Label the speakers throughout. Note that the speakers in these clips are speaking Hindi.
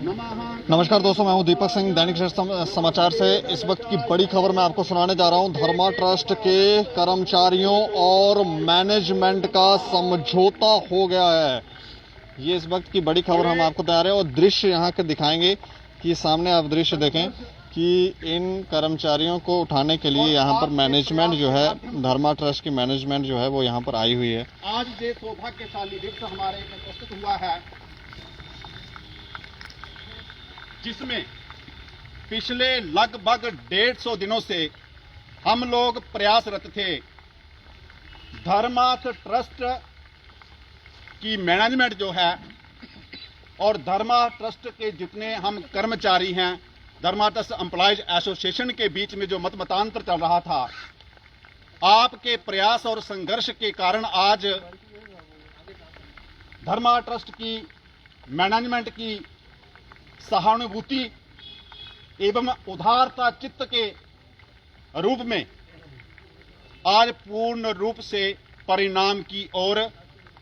Speaker 1: नमस्कार दोस्तों, मैं हूं दीपक सिंह, दैनिक समाचार से। इस वक्त की बड़ी खबर मैं आपको सुनाने जा रहा हूं। धर्मा ट्रस्ट के कर्मचारियों और मैनेजमेंट का समझौता हो गया है। ये इस वक्त की बड़ी खबर हम आपको बता रहे हैं और दृश्य यहां के दिखाएंगे कि सामने आप दृश्य देखें कि इन कर्मचारियों को उठाने के लिए यहां पर मैनेजमेंट जो है, धर्मा ट्रस्ट की मैनेजमेंट जो है वो यहां पर आई हुई है।
Speaker 2: आज जो सौभाग्यशाली दिवस हमारे प्रस्तुत हुआ है, जिसमें पिछले लगभग 150 दिनों से हम लोग प्रयासरत थे। धर्मार्थ ट्रस्ट की मैनेजमेंट जो है और धर्मा ट्रस्ट के जितने हम कर्मचारी हैं, धर्मा ट्रस्ट एम्प्लॉयज एसोसिएशन के बीच में जो मतमतांतर चल रहा था, आपके प्रयास और संघर्ष के कारण आज धर्मा ट्रस्ट की मैनेजमेंट की सहानुभूति एवं उदारता चित्त के रूप में आज पूर्ण रूप से परिणाम की ओर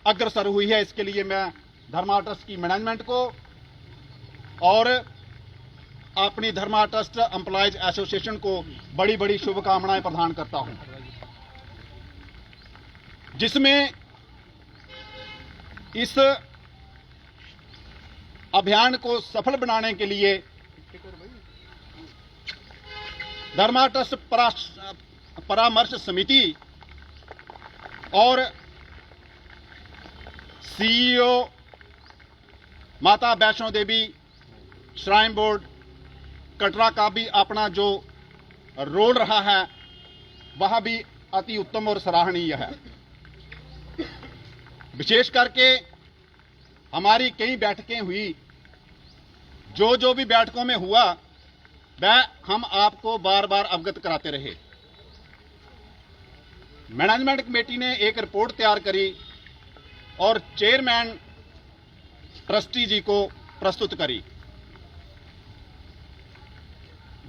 Speaker 2: अग्रसर हुई है। इसके लिए मैं धर्मा ट्रस्ट की मैनेजमेंट को और अपनी धर्मा ट्रस्ट एम्प्लॉयज एसोसिएशन को बड़ी बड़ी शुभकामनाएं प्रदान करता हूं, जिसमें इस अभियान को सफल बनाने के लिए धर्मा ट्रस्ट परामर्श समिति और सीईओ माता वैष्णो देवी श्राइन बोर्ड कटरा का भी अपना जो रोल रहा है वह भी अति उत्तम और सराहनीय है। विशेष करके हमारी कई बैठकें हुई, जो भी बैठकों में हुआ वह हम आपको बार बार अवगत कराते रहे। मैनेजमेंट कमेटी ने एक रिपोर्ट तैयार करी और चेयरमैन ट्रस्टी जी को प्रस्तुत करी,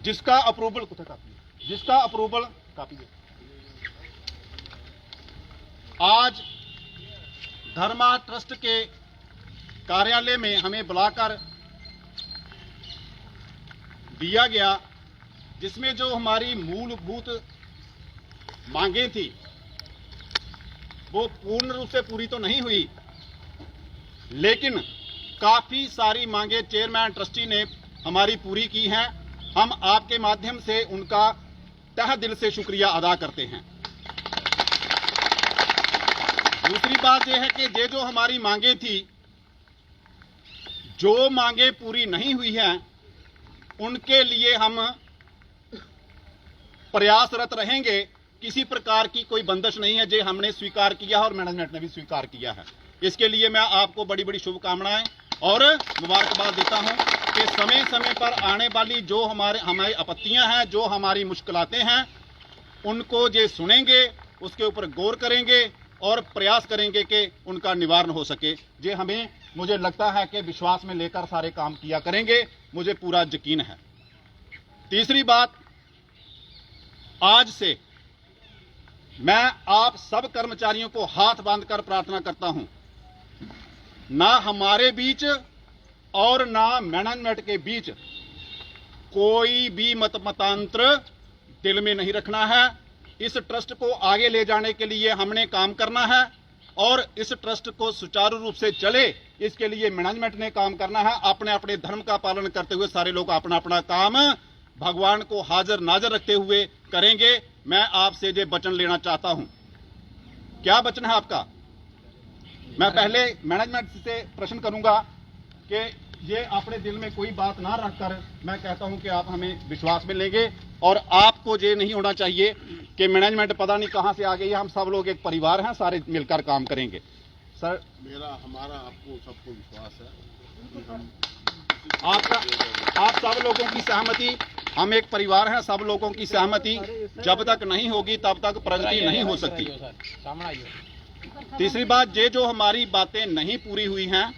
Speaker 2: जिसका अप्रूवल कापी आज धर्मा ट्रस्ट के कार्यालय में हमें बुलाकर दिया गया, जिसमें जो हमारी मूलभूत मांगें थी वो पूर्ण रूप से पूरी तो नहीं हुई, लेकिन काफी सारी मांगें चेयरमैन ट्रस्टी ने हमारी पूरी की हैं। हम आपके माध्यम से उनका तहे दिल से शुक्रिया अदा करते हैं। दूसरी बात यह है कि ये जो हमारी मांगें थी, जो मांगें पूरी नहीं हुई हैं, उनके लिए हम प्रयासरत रहेंगे। किसी प्रकार की कोई बंदिश नहीं है, जो हमने स्वीकार किया है और मैनेजमेंट ने भी स्वीकार किया है। इसके लिए मैं आपको बड़ी बड़ी शुभकामनाएं और मुबारकबाद देता हूं कि समय समय पर आने वाली जो हमारी आपत्तियां हैं, जो हमारी मुश्किलातें हैं, उनको जो सुनेंगे, उसके ऊपर गौर करेंगे और प्रयास करेंगे कि उनका निवारण हो सके। जे हमें, मुझे लगता है कि विश्वास में लेकर सारे काम किया करेंगे, मुझे पूरा यकीन है। तीसरी बात, आज से मैं आप सब कर्मचारियों को हाथ बांधकर प्रार्थना करता हूं, ना हमारे बीच और ना मैनेजमेंट के बीच कोई भी मतमतांतर दिल में नहीं रखना है। इस ट्रस्ट को आगे ले जाने के लिए हमने काम करना है और इस ट्रस्ट को सुचारू रूप से चले, इसके लिए मैनेजमेंट ने काम करना है। अपने अपने धर्म का पालन करते हुए सारे लोग अपना अपना काम भगवान को हाजिर नाजर रखते हुए करेंगे। मैं आपसे ये वचन लेना चाहता हूं। क्या वचन है आपका? मैं पहले मैनेजमेंट से प्रश्न करूंगा कि ये अपने दिल में कोई बात ना रखकर, मैं कहता हूं कि आप हमें विश्वास में लेंगे और आपको ये नहीं होना चाहिए कि मैनेजमेंट पता नहीं कहां से आ गई है। हम सब लोग एक परिवार हैं, सारे मिलकर काम करेंगे। सर,
Speaker 3: हमारा आपको सबको विश्वास है कि हम
Speaker 2: आप सब लोगों की सहमति, हम एक परिवार हैं, सब लोगों की सहमति जब तक नहीं होगी तब तक प्रगति नहीं हो सकती। तीसरी बात, ये जो हमारी बातें नहीं पूरी हुई हैं,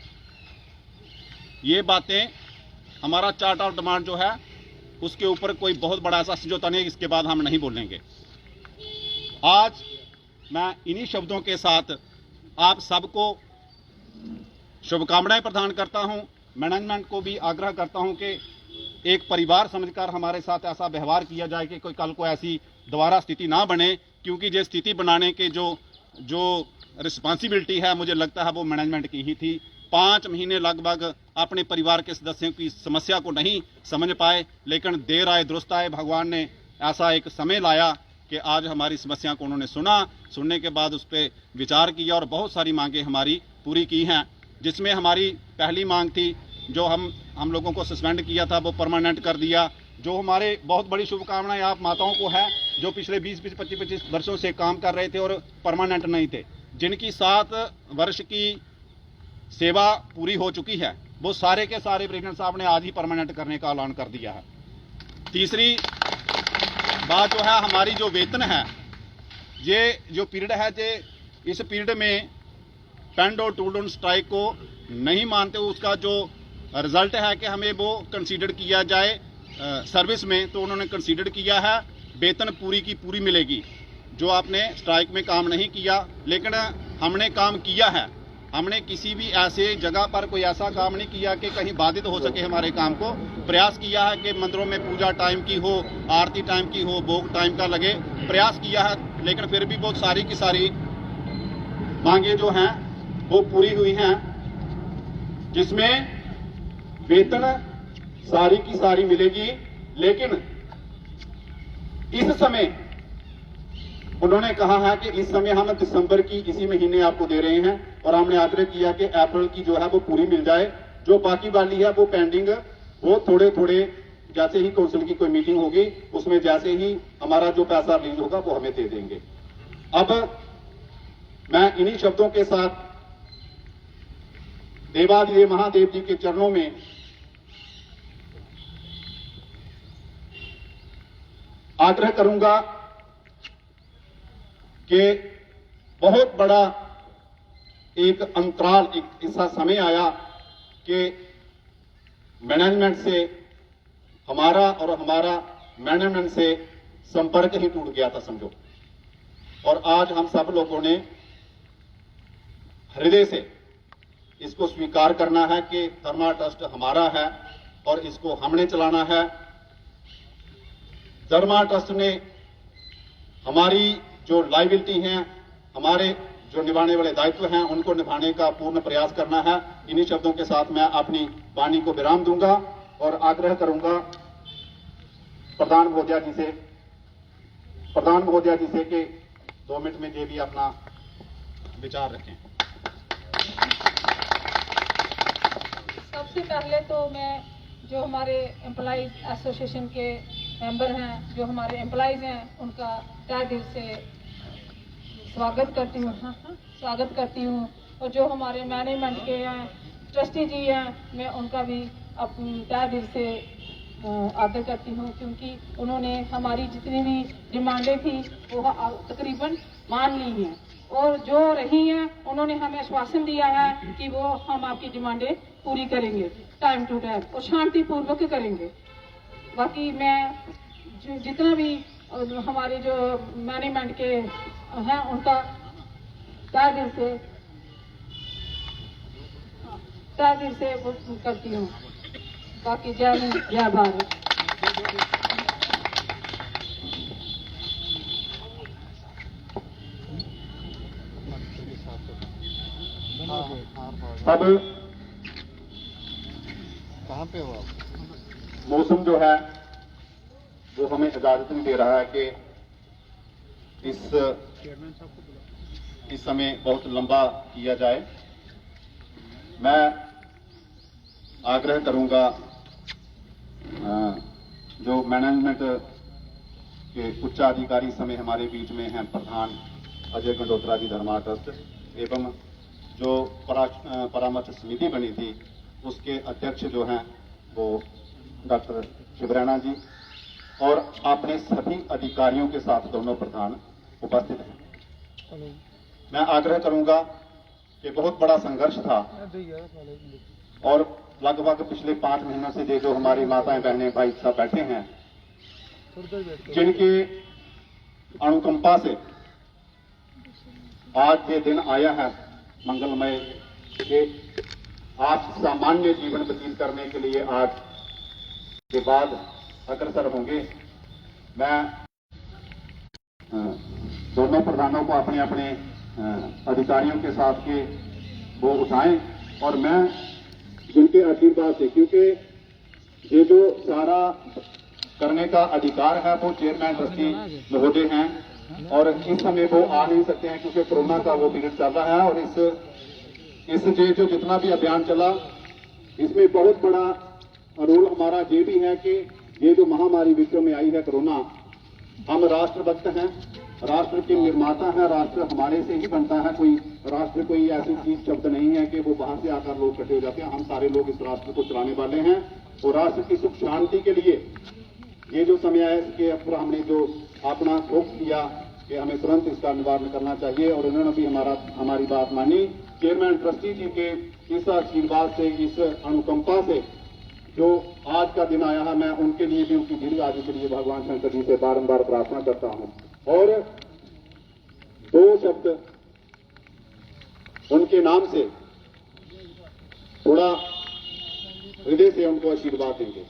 Speaker 2: ये बातें, हमारा चार्ट ऑफ डिमांड जो है उसके ऊपर कोई बहुत बड़ा ऐसा समझौता नहीं है, इसके बाद हम नहीं बोलेंगे। आज मैं इन्हीं शब्दों के साथ आप सबको शुभकामनाएं प्रदान करता हूं मैनेजमेंट को भी आग्रह करता हूं कि एक परिवार समझकर हमारे साथ ऐसा व्यवहार किया जाए कि कोई कल को ऐसी दोबारा स्थिति ना बने, क्योंकि ये स्थिति बनाने के जो रिस्पॉन्सिबिलिटी है मुझे लगता है वो मैनेजमेंट की ही थी। 5 महीने लगभग अपने परिवार के सदस्यों की समस्या को नहीं समझ पाए, लेकिन देर आए दुरुस्त आए। भगवान ने ऐसा एक समय लाया कि आज हमारी समस्या को उन्होंने सुनने के बाद उस पर विचार किया और बहुत सारी मांगें हमारी पूरी की हैं, जिसमें हमारी पहली मांग थी जो हम लोगों को सस्पेंड किया था वो परमानेंट कर दिया। जो हमारे बहुत बड़ी शुभकामनाएं आप माताओं को है जो पिछले 20-25 वर्षों से काम कर रहे थे और परमानेंट नहीं थे, जिनकी 7 वर्ष की सेवा पूरी हो चुकी है, वो सारे के सारे प्रेसिडेंट साहब ने आज ही परमानेंट करने का ऐलान कर दिया है। तीसरी बात जो है हमारी जो वेतन है, ये जो पीरियड है ये इस पीरियड में पेंड और टूल्ड ऑन स्ट्राइक को नहीं मानते, उसका जो रिजल्ट है कि हमें वो कंसीडर किया जाए सर्विस में, तो उन्होंने कंसीडर किया है वेतन पूरी की पूरी मिलेगी। जो आपने स्ट्राइक में काम नहीं किया, लेकिन हमने काम किया है। हमने किसी भी ऐसे जगह पर कोई ऐसा काम नहीं किया कि कहीं बाधित हो सके हमारे काम को। प्रयास किया है कि मंदिरों में पूजा टाइम की हो, आरती टाइम की हो, भोग टाइम का लगे, प्रयास किया है, लेकिन फिर भी बहुत सारी की सारी मांगे जो हैं वो पूरी हुई हैं, जिसमें वेतन सारी की सारी मिलेगी। लेकिन इस समय उन्होंने कहा है कि इस समय हम दिसंबर की इसी महीने आपको दे रहे हैं, और हमने आग्रह किया कि अप्रैल की जो है वो पूरी मिल जाए। जो बाकी वाली है वो पेंडिंग, वो थोड़े थोड़े जैसे ही काउंसिल की कोई मीटिंग होगी उसमें जैसे ही हमारा जो पैसा रिलीज होगा वो हमें दे देंगे। अब मैं इन्हीं शब्दों के साथ देवादिदेव महादेव जी के चरणों में आग्रह करूंगा कि बहुत बड़ा एक अंतराल, एक ऐसा समय आया कि मैनेजमेंट से हमारा और हमारा मैनेजमेंट से संपर्क ही टूट गया था समझो। और आज हम सब लोगों ने हृदय से इसको स्वीकार करना है कि धर्मा ट्रस्ट हमारा है और इसको हमने चलाना है। धर्मा ट्रस्ट ने हमारी जो लायबिलिटी हैं, हमारे जो निभाने वाले दायित्व हैं, उनको निभाने का पूर्ण प्रयास करना है। इन्हीं शब्दों के साथ मैं अपनी वाणी को विराम दूंगा और आग्रह करूंगा प्रधान महोदया जी से कि 2 मिनट में ये भी अपना विचार रखें।
Speaker 4: सबसे पहले तो मैं जो हमारे एम्प्लॉइज एसोसिएशन के मेंबर हैं, जो हमारे एम्प्लॉइज हैं, उनका तहे दिल से स्वागत करती हूँ। और जो हमारे मैनेजमेंट के हैं, ट्रस्टी जी हैं, मैं उनका भी अपनी तहे दिल से आदर करती हूँ, क्योंकि उन्होंने हमारी जितनी भी डिमांडें थी वो तकरीबन मान ली हैं, और जो रही हैं उन्होंने हमें आश्वासन दिया है कि वो हम आपकी डिमांडें पूरी करेंगे टाइम टू टाइम और शांतिपूर्वक करेंगे। बाकी मैं जितना भी हमारे जो मैनेजमेंट के हैं उनका तहे दिल से करती हूँ। बाकी जय हिंद, जय भारत।
Speaker 2: अब
Speaker 1: कहाँ पे हो आप?
Speaker 2: मौसम जो है वो हमें इजाजत नहीं दे रहा है कि इस समय बहुत लंबा किया जाए। मैं आग्रह करूंगा जो मैनेजमेंट के उच्चाधिकारी समय हमारे बीच में हैं, प्रधान अजय गंडोत्रा जी धर्मा ट्रस्ट, एवं जो परामर्श समिति बनी थी उसके अध्यक्ष जो हैं वो डॉक्टर शिवरैना जी, और अपने सभी अधिकारियों के साथ दोनों प्रधान उपस्थित हैं। मैं आग्रह करूंगा कि बहुत बड़ा संघर्ष था और लगभग पिछले 5 महीनों से ये जो हमारी माताएं बहनें भाई साहब बैठे हैं, जिनके अनुकंपा से आज ये दिन आया है मंगलमय, कि आप सामान्य जीवन व्यतीत करने के लिए आज के बाद अग्रसर होंगे। मैं दोनों प्रधानों को अपने अपने अधिकारियों के साथ के वो उठाएं और मैं जिनके आशीर्वाद से, क्योंकि ये जो सारा करने का अधिकार है वो चेयरमैन ट्रस्टी महोदय हैं और इस समय वो आ नहीं सकते हैं क्योंकि कोरोना का वो पीरियड चल रहा है। और इस जो जितना भी अभियान चला इसमें बहुत बड़ा रोल हमारा ये भी है कि ये जो महामारी विश्व में आई है कोरोना, हम राष्ट्रभक्त हैं, राष्ट्र के निर्माता हैं, राष्ट्र हमारे से ही बनता है। कोई राष्ट्र कोई ऐसी चीज शब्द नहीं है कि वो बाहर से आकर लोग इकट्ठे हो जाते हैं। हम सारे लोग इस राष्ट्र को चलाने वाले हैं और राष्ट्र की सुख शांति के लिए ये जो समय है इसके ऊपर हमने जो अपना फोकस किया कि हमें तुरंत इसका निवारण करना चाहिए और उन्होंने भी हमारी बात मानी। चेयरमैन ट्रस्टी जी के इस आशीर्वाद से, इस अनुकंपा से जो आज का दिन आया है, मैं उनके लिए भी, उनकी दीर्घ आयु के लिए भगवान शंकर जी से बारंबार प्रार्थना करता हूं और 2 शब्द उनके नाम से थोड़ा हृदय से उनको आशीर्वाद देंगे।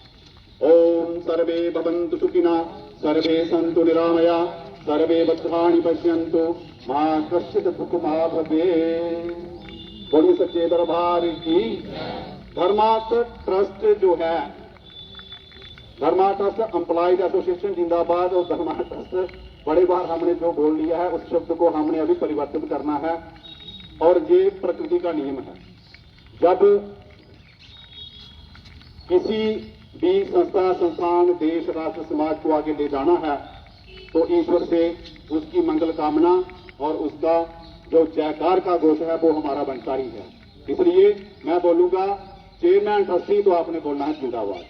Speaker 2: ओम सर्वे भवन्तु सुखिनः, सर्वे सन्तु निरामया, सर्वे भद्राणि पश्यन्तु, मा कश्चित् दुःखमा भवेत्। बोलिए सच्चे दरबार की। धर्मार्थ ट्रस्ट जो है, धर्मार्थ ट्रस्ट एम्प्लॉयज एसोसिएशन जिंदाबाद और धर्मार्थ ट्रस्ट, बड़े बार हमने जो बोल लिया है उस शब्द को हमने अभी परिवर्तित करना है और ये प्रकृति का नियम है। जब किसी भी संस्था, संस्थान, देश, राष्ट्र, समाज को आगे ले जाना है तो ईश्वर से उसकी मंगल कामना और उसका जो जयकार का घोष है वो हमारा बनता ही है। इसलिए मैं बोलूंगा चेयरमैन ट्रस्टी, तो आपने बोलना है जिंदाबाद।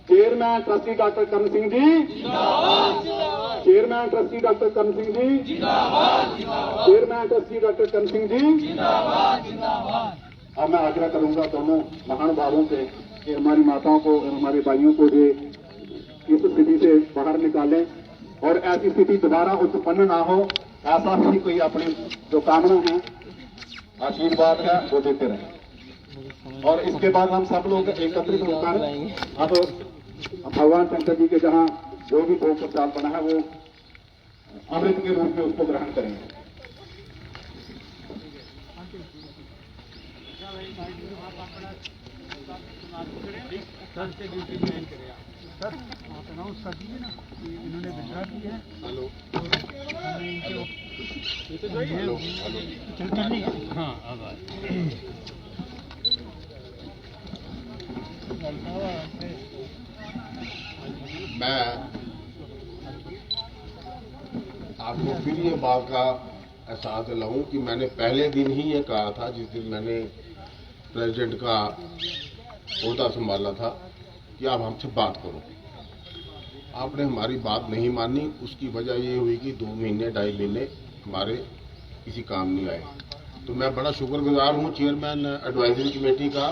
Speaker 2: Chairman trustee doctor Karan Singh ji जिंदाबाद, chairman trustee doctor Karan Singh ji जिंदाबाद, chairman trustee doctor Karan Singh ji जिंदाबाद, जिंदाबाद। अब मैं आग्रह करूंगा दोनों महानुभावों से कि हमारी माताओं को और हमारे भाइयों को ये इस स्थिति से बाहर निकालें और ऐसी स्थिति दोबारा उत्पन्न ना हो, ऐसा भी कोई अपनी जो कामना है, आशीर्वाद है, वो देते रहें। और इसके बाद हम सब लोग एकत्रित होकर अब भगवान शंकर जी के जहां जो भी भोग प्रसाद बना है वो अमृत के रूप में उसको ग्रहण करेंगे।
Speaker 3: इन्होंने विड्रा की है। हेलो हाँ, अब मैं आपको फिर ये बात का एहसास दिलाऊं कि मैंने पहले दिन ही ये कहा था, जिस दिन मैंने प्रेसिडेंट का ओहदा संभाला था, कि आप हमसे बात करो। आपने हमारी बात नहीं मानी। उसकी वजह ये हुई कि 2 महीने 2.5 महीने हमारे किसी काम नहीं आए। तो मैं बड़ा शुक्रगुजार हूँ चेयरमैन एडवाइजरी कमेटी का,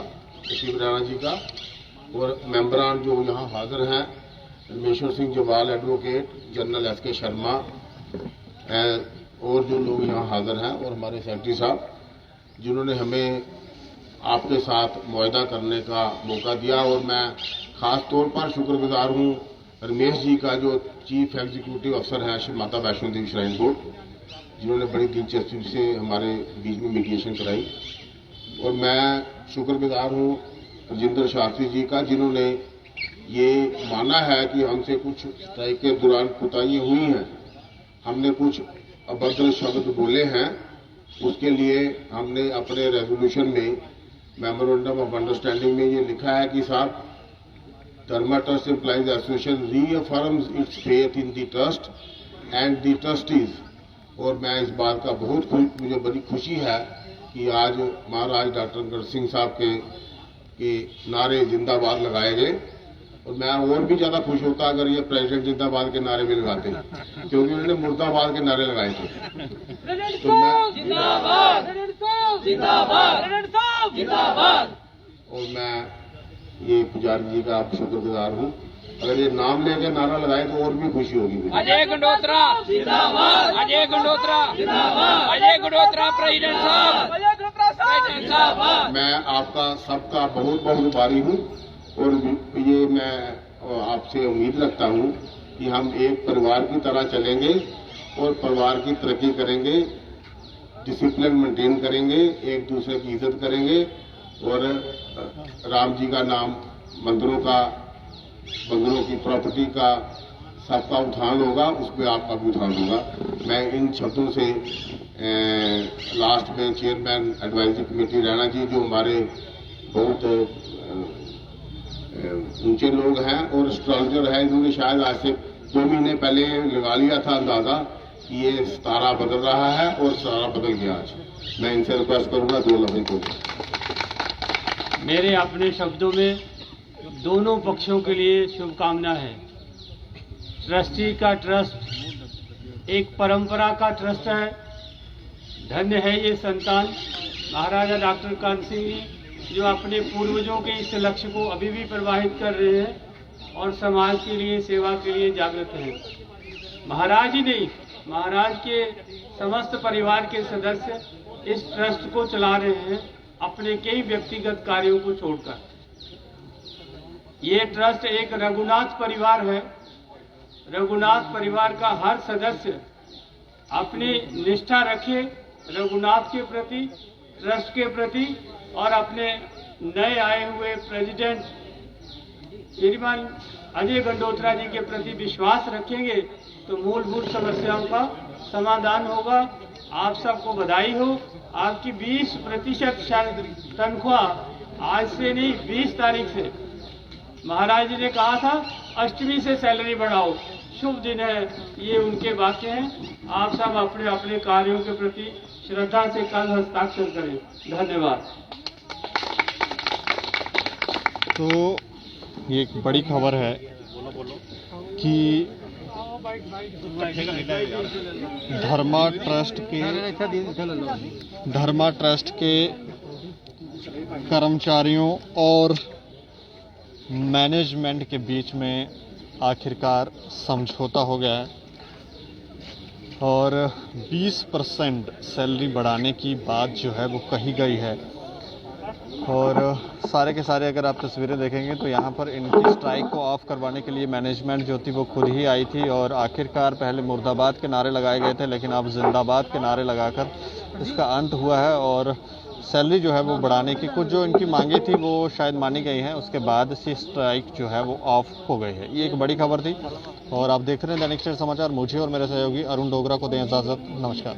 Speaker 3: शिव राणा जी का, और मेंबरान जो यहाँ हाजिर हैं, रमेश्वर सिंह जवाल एडवोकेट, जनरल SK शर्मा और जो लोग यहाँ हाजिर हैं, और हमारे सेक्रेटरी साहब जिन्होंने हमें आपके साथ मुआहदा करने का मौका दिया। और मैं खास तौर पर शुक्रगुजार हूँ रमेश जी का, जो चीफ एग्जीक्यूटिव अफसर हैं श्री माता वैष्णो देवी श्राइन बोर्ड, जिन्होंने बड़ी दिलचस्पी से हमारे बीच में मीडिएशन कराई। और मैं शुक्रगुजार हूँ राजेंद्र शास्त्री जी का, जिन्होंने ये माना है कि हमसे कुछ स्ट्राइक के दौरान कुताहियां हुई हैं, हमने कुछ अभद्र शब्द बोले हैं, उसके लिए हमने अपने रेजोल्यूशन में मेमोरेंडम ऑफ अंडरस्टैंडिंग में ये लिखा है कि साहब, Dharma trust employees association reaffirms its faith in the trust and the trustees. और मैं इस बात का मुझे बड़ी खुशी है कि आज महाराज डॉक्टर करण सिंह साहब के नारे जिंदाबाद लगाए गए। और मैं और भी ज्यादा खुश होता अगर ये प्रेसिडेंट जिंदाबाद के नारे भी लगाते, क्योंकि उन्होंने मुर्दाबाद के नारे लगाए थे। तो और मैं ये पुजारी जी का शुक्रगुजार हूँ। अगर ये नाम लेके नारा लगाए तो और भी खुशी होगी।
Speaker 5: अजय गंडोत्रा जिंदाबाद, अजय गंडोत्रा जिंदाबाद, अजय गंडोत्रा प्रेसिडेंट साहब, अजय गंडोत्रा साहब।
Speaker 3: मैं आपका सबका बहुत बहुत आभारी हूँ और ये मैं आपसे उम्मीद रखता हूँ कि हम एक परिवार की तरह चलेंगे और परिवार की तरक्की करेंगे, डिसिप्लिन मेंटेन करेंगे, एक दूसरे की इज्जत करेंगे और राम जी का नाम, मंदिरों का, बंगलों की प्रॉपर्टी का सबका उत्थान होगा, उसमें आपका भी उत्थान होगा। मैं इन शब्दों से लास्ट में chairman advisory committee Rana ji, जो हमारे बहुत ऊंचे लोग हैं और एस्ट्रोलॉजर हैं, इन्होंने शायद आज से 2 महीने पहले लगा लिया था अंदाजा कि ये तारा बदल रहा है और तारा बदल गया। आज मैं इनसे रिक्वेस्ट करूंगा 2 लफ्ज़ को।
Speaker 5: मेरे अपने शब्दों में दोनों पक्षों के लिए शुभकामना है। ट्रस्टी का ट्रस्ट एक परंपरा का ट्रस्ट है। धन्य है ये संतान महाराजा डॉक्टर कान सिंह जी, जो अपने पूर्वजों के इस लक्ष्य को अभी भी प्रवाहित कर रहे हैं और समाज के लिए, सेवा के लिए जागृत हैं। महाराज ही नहीं, महाराज के समस्त परिवार के सदस्य इस ट्रस्ट को चला रहे हैं अपने कई व्यक्तिगत कार्यों को छोड़कर। ये ट्रस्ट एक रघुनाथ परिवार है। रघुनाथ परिवार का हर सदस्य अपनी निष्ठा रखे रघुनाथ के प्रति, ट्रस्ट के प्रति और अपने नए आए हुए प्रेसिडेंट श्रीमान अजय गंडोत्रा जी के प्रति विश्वास रखेंगे तो मूलभूत समस्याओं का समाधान होगा। आप सबको बधाई हो। आपकी 20% तनख्वाह आज से नहीं 20 तारीख से, महाराज जी ने कहा था अष्टमी से सैलरी बढ़ाओ। शुभ दिन है, ये उनके वाक्य हैं। आप सब अपने अपने कार्यों के प्रति श्रद्धा से कल हस्ताक्षर करें। धन्यवाद।
Speaker 1: तो ये एक बड़ी खबर है कि धर्मा ट्रस्ट के कर्मचारियों और मैनेजमेंट के बीच में आखिरकार समझौता हो गया है और 20% सैलरी बढ़ाने की बात जो है वो कही गई है। और सारे के सारे अगर आप तस्वीरें देखेंगे तो यहाँ पर इनकी स्ट्राइक को ऑफ करवाने के लिए मैनेजमेंट जो थी वो खुद ही आई थी और आखिरकार पहले मुर्दाबाद के नारे लगाए गए थे, लेकिन अब जिंदाबाद के नारे लगाकर इसका अंत हुआ है और सैलरी जो है वो बढ़ाने की कुछ जो इनकी मांगे थी वो शायद मानी गई हैं। उसके बाद से स्ट्राइक जो है वो ऑफ हो गई है। ये एक बड़ी खबर थी और आप देख रहे हैं दैनिक सवेरा समाचार। मुझे और मेरे सहयोगी अरुण डोगरा को दें इजाज़त। नमस्कार।